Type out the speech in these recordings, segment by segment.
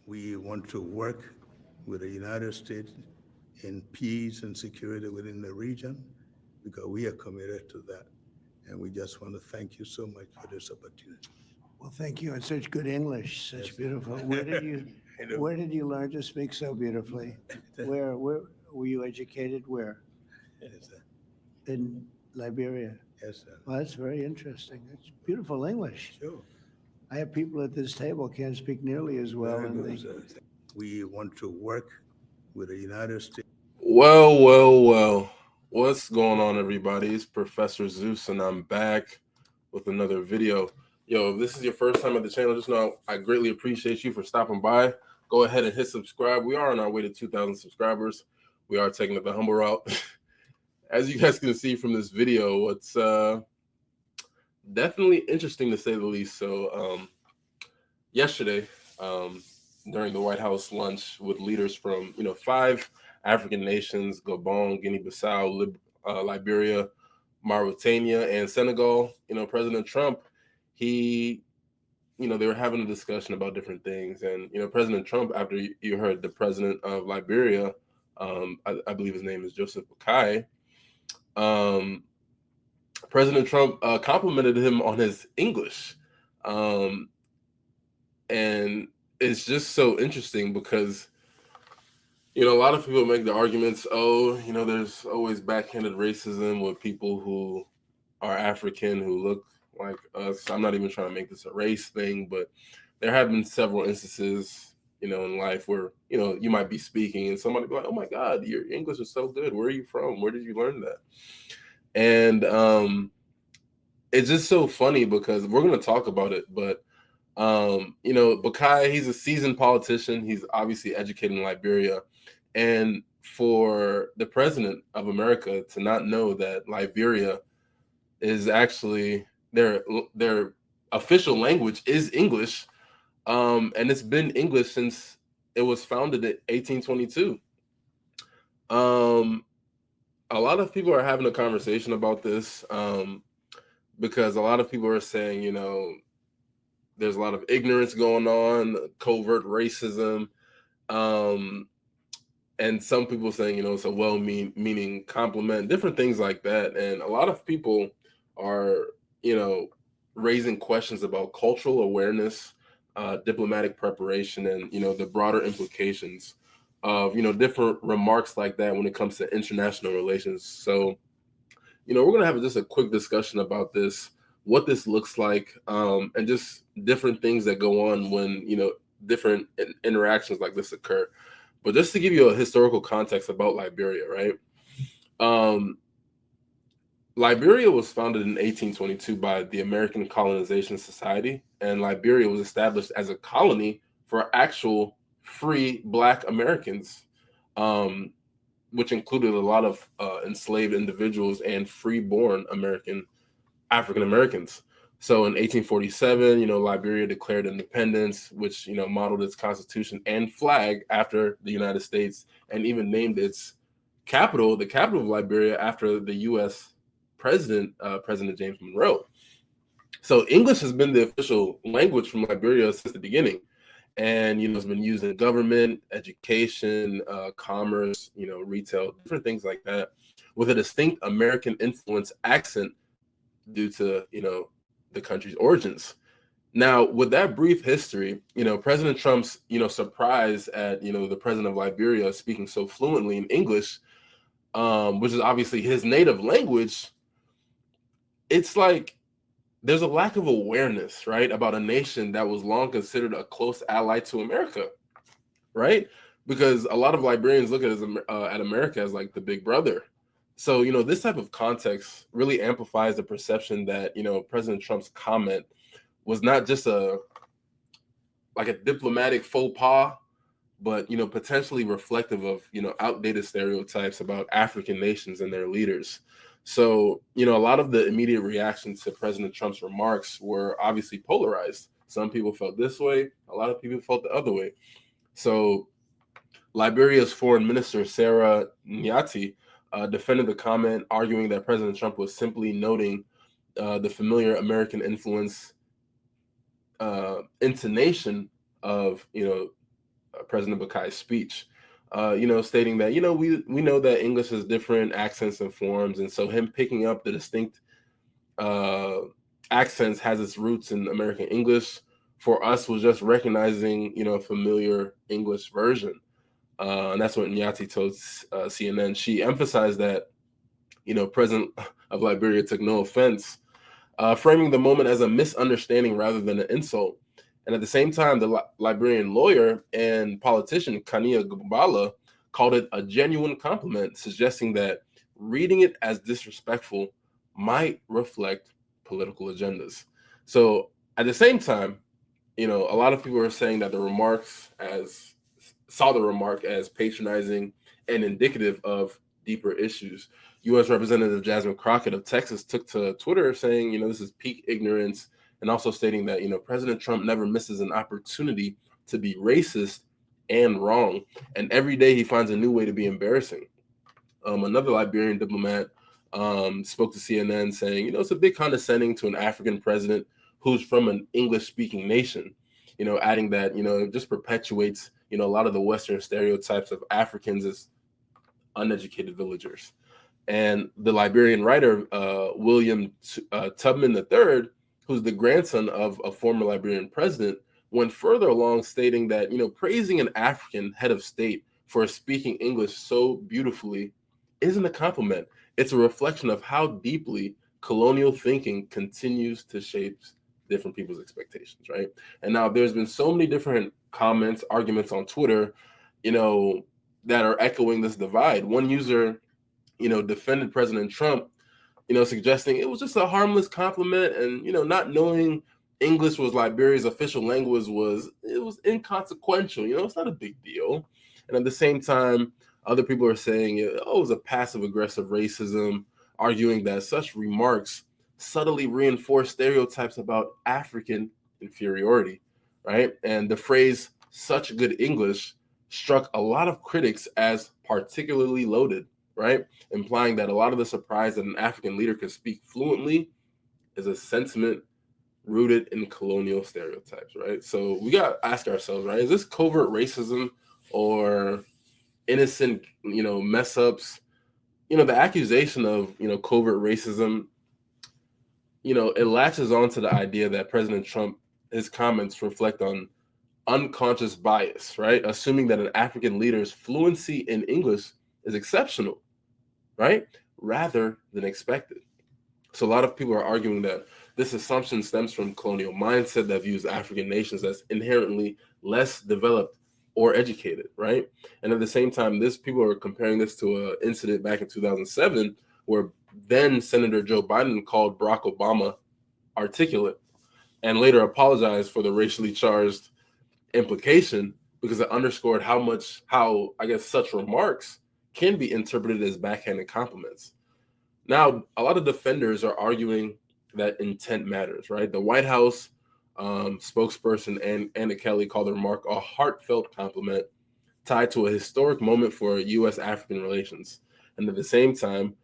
We want to work with the United States in peace and security within the region because we are committed to that. And we just want to thank you so much for this opportunity. Well, thank you. And such good English, Yes. such beautiful. Where did you I know. where did you learn to speak so beautifully? Where were you educated? Where? Yes, sir. In Liberia. Yes, sir. Well, that's very interesting. It's beautiful English. Sure. I have people at this table can't speak nearly as well Very in good, the sir. We want to work with the United States. Well. What's going on, everybody? It's Professor Zeus, and I'm back with another video. Yo, if this is your first time at the channel, just know I greatly appreciate you for stopping by. Go ahead and hit subscribe. We are on our way to 2,000 subscribers. We are taking it the humble route. As you guys can see from this video, it's definitely interesting to say the least. So yesterday, during the White House lunch with leaders from 5 African nations: Gabon, Guinea-Bissau, Liberia, Mauritania, and Senegal. President Trump, they were having a discussion about different things, and President Trump, after you heard the president of Liberia, I believe his name is Joseph Boakai. President Trump complimented him on his English, and it's just so interesting because a lot of people make the arguments, there's always backhanded racism with people who are African who look like us. I'm not even trying to make this a race thing, but there have been several instances in life where you might be speaking and somebody be like, oh my God, your English is so good, where are you from, where did you learn that? And it's just so funny because we're going to talk about it, but Boakai, he's a seasoned politician. He's obviously educated in Liberia, and for the president of America to not know that Liberia is actually their official language is English, and it's been English since it was founded in 1822. A lot of people are having a conversation about this because a lot of people are saying, there's a lot of ignorance going on, covert racism, and some people saying, it's a well-meaning compliment, different things like that. And a lot of people are, raising questions about cultural awareness, diplomatic preparation, and, the broader implications of, different remarks like that when it comes to international relations. So, we're going to have just a quick discussion about this, what this looks like, and just different things that go on when, different interactions like this occur. But just to give you a historical context about Liberia, right? Liberia was founded in 1822 by the American Colonization Society, and Liberia was established as a colony for actual free Black Americans, which included a lot of enslaved individuals and free-born African Americans. So in 1847, Liberia declared independence, which, modeled its constitution and flag after the United States, and even named its capital, the capital of Liberia, after the U.S. President James Monroe. So English has been the official language from Liberia since the beginning. And, it's been used in government, education, commerce, retail, different things like that, with a distinct American influence accent due to, the country's origins. Now, with that brief history, President Trump's, surprise at, the president of Liberia speaking so fluently in English, which is obviously his native language, it's like there's a lack of awareness, right, about a nation that was long considered a close ally to America, right? Because a lot of Liberians look at America as like the big brother. So, this type of context really amplifies the perception that, President Trump's comment was not just a diplomatic faux pas, but, potentially reflective of, outdated stereotypes about African nations and their leaders. So, a lot of the immediate reactions to President Trump's remarks were obviously polarized. Some people felt this way, a lot of people felt the other way. So Liberia's foreign minister, Sarah Nyati, defended the comment, arguing that President Trump was simply noting the familiar American influence intonation of, President Boakai's speech, stating that, we know that English has different accents and forms. And so him picking up the distinct accents has its roots in American English. For us was just recognizing, a familiar English version. And that's what Nyati told CNN. She emphasized that, President of Liberia took no offense, framing the moment as a misunderstanding rather than an insult. And at the same time, the Liberian lawyer and politician Kania Gbala called it a genuine compliment, suggesting that reading it as disrespectful might reflect political agendas. So at the same time, a lot of people are saying that saw the remark as patronizing and indicative of deeper issues. U.S. Representative Jasmine Crockett of Texas took to Twitter saying, this is peak ignorance, and also stating that, President Trump never misses an opportunity to be racist and wrong, and every day he finds a new way to be embarrassing. Another Liberian diplomat spoke to CNN saying, it's a bit condescending to an African president who's from an English-speaking nation, adding that, it just perpetuates, a lot of the Western stereotypes of Africans as uneducated villagers. And the Liberian writer, William Tubman III, who's the grandson of a former Liberian president, went further along, stating that, praising an African head of state for speaking English so beautifully isn't a compliment. It's a reflection of how deeply colonial thinking continues to shape different people's expectations, right? And now there's been so many different comments, arguments on Twitter, that are echoing this divide. One user, defended President Trump, suggesting it was just a harmless compliment, and, not knowing English was Liberia's official language was inconsequential. It's not a big deal. And at the same time, other people are saying, it was a passive-aggressive racism, arguing that such remarks subtly reinforce stereotypes about African inferiority, right? And the phrase "such good English" struck a lot of critics as particularly loaded, right? Implying that a lot of the surprise that an African leader could speak fluently is a sentiment rooted in colonial stereotypes, right? So we got to ask ourselves, right? Is this covert racism or innocent, mess ups? The accusation of, covert racism, it latches onto the idea that President Trump, his comments reflect on unconscious bias, right? Assuming that an African leader's fluency in English is exceptional, right? Rather than expected. So a lot of people are arguing that this assumption stems from colonial mindset that views African nations as inherently less developed or educated, right? And at the same time, people are comparing this to an incident back in 2007 where then Senator Joe Biden called Barack Obama articulate and later apologized for the racially charged implication because it underscored how I guess such remarks can be interpreted as backhanded compliments. Now, a lot of defenders are arguing that intent matters, right? The White House spokesperson Anna Kelly called the remark a heartfelt compliment tied to a historic moment for U.S.-African relations. And at the same time,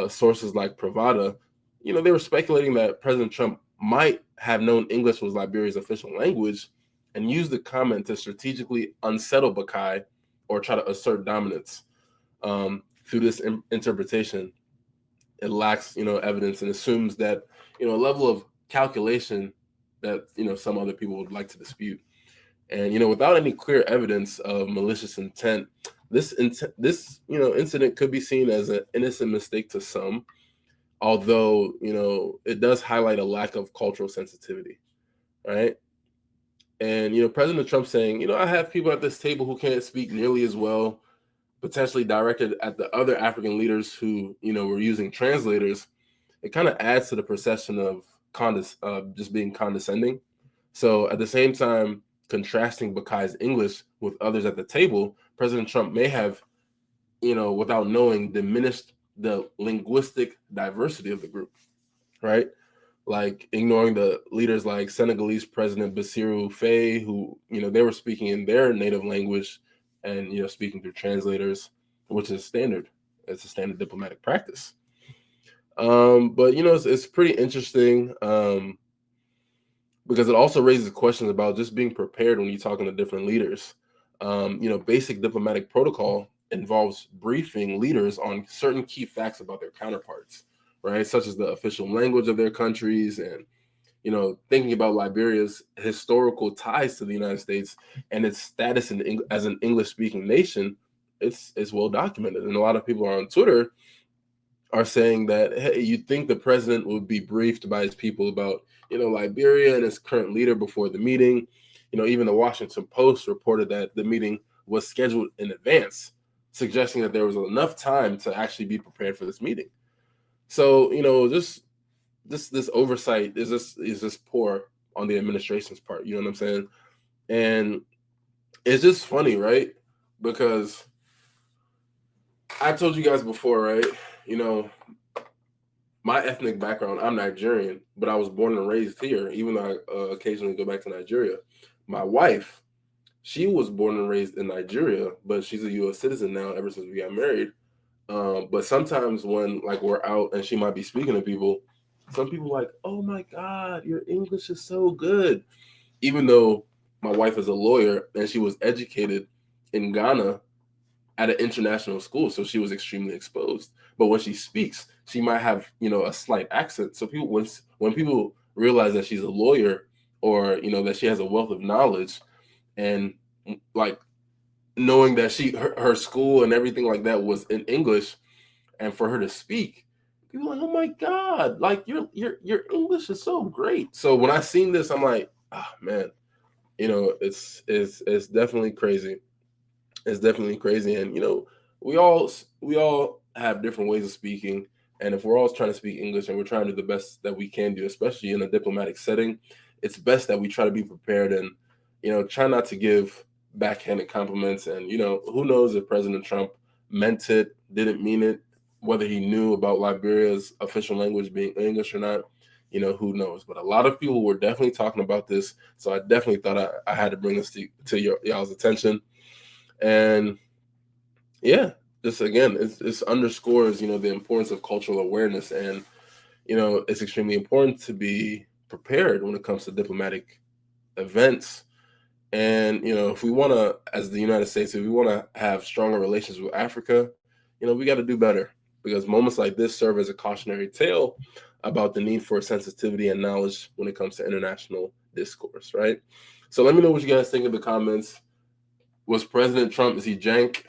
sources like Pravada, they were speculating that President Trump might have known English was Liberia's official language and used the comment to strategically unsettle Boakai or try to assert dominance. Through this interpretation, it lacks, evidence and assumes that, a level of calculation that, some other people would like to dispute. And, without any clear evidence of malicious intent, this incident could be seen as an innocent mistake to some, although, it does highlight a lack of cultural sensitivity, right? And, President Trump saying, I have people at this table who can't speak nearly as well, potentially directed at the other African leaders who, were using translators, it kind of adds to the perception of just being condescending. So at the same time, contrasting Boakai's English with others at the table, President Trump may have, without knowing, diminished the linguistic diversity of the group, right? Like ignoring the leaders like Senegalese President Bassirou Faye, who, they were speaking in their native language and, speaking through translators, which is standard. It's a standard diplomatic practice. But, it's pretty interesting because it also raises questions about just being prepared when you're talking to different leaders. Basic diplomatic protocol involves briefing leaders on certain key facts about their counterparts, right? Such as the official language of their countries and, thinking about Liberia's historical ties to the United States and its status as an English-speaking nation. It's well documented. And a lot of people on Twitter are saying that, hey, you'd think the president would be briefed by his people about, Liberia and its current leader before the meeting. Even the Washington Post reported that the meeting was scheduled in advance, suggesting that there was enough time to actually be prepared for this meeting. So, this oversight is just poor on the administration's part. You know what I'm saying? And it's just funny, right? Because I told you guys before, right? My ethnic background, I'm Nigerian, but I was born and raised here, even though I occasionally go back to Nigeria. My wife, she was born and raised in Nigeria, but she's a U.S. citizen now ever since we got married. But sometimes when we're out and she might be speaking to people, some people are like, oh my God, your English is so good. Even though my wife is a lawyer and she was educated in Ghana at an international school, so she was extremely exposed. But when she speaks, she might have, a slight accent. So people, when people realize that she's a lawyer or, that she has a wealth of knowledge and knowing that her school and everything like that was in English, and for her to speak, people are like, oh my God, your English is so great. So when I seen this, I'm like, oh man, it's definitely crazy. It's definitely crazy. And we all have different ways of speaking. And if we're all trying to speak English and we're trying to do the best that we can do, especially in a diplomatic setting, it's best that we try to be prepared and, try not to give backhanded compliments. And, who knows if President Trump meant it, didn't mean it, whether he knew about Liberia's official language being English or not, who knows. But a lot of people were definitely talking about this. So I definitely thought I had to bring this to y'all's attention. And yeah, this again, it underscores, the importance of cultural awareness. And, it's extremely important to be prepared when it comes to diplomatic events. And, if we want to, as the United States, if we want to have stronger relations with Africa, we got to do better, because moments like this serve as a cautionary tale about the need for sensitivity and knowledge when it comes to international discourse, right? So let me know what you guys think in the comments. Was President Trump, is he jank?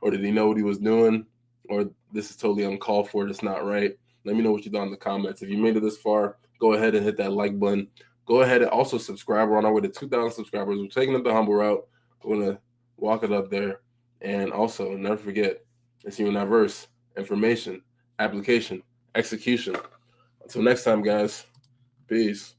Or did he know what he was doing? Or this is totally uncalled for, it's not right? Let me know what you thought in the comments. If you made it this far, go ahead and hit that like button. Go ahead and also subscribe. We're on our way to 2,000 subscribers. We're taking it the humble route. We're going to walk it up there. And also, never forget, it's universe, information, application, execution. Until next time, guys. Peace.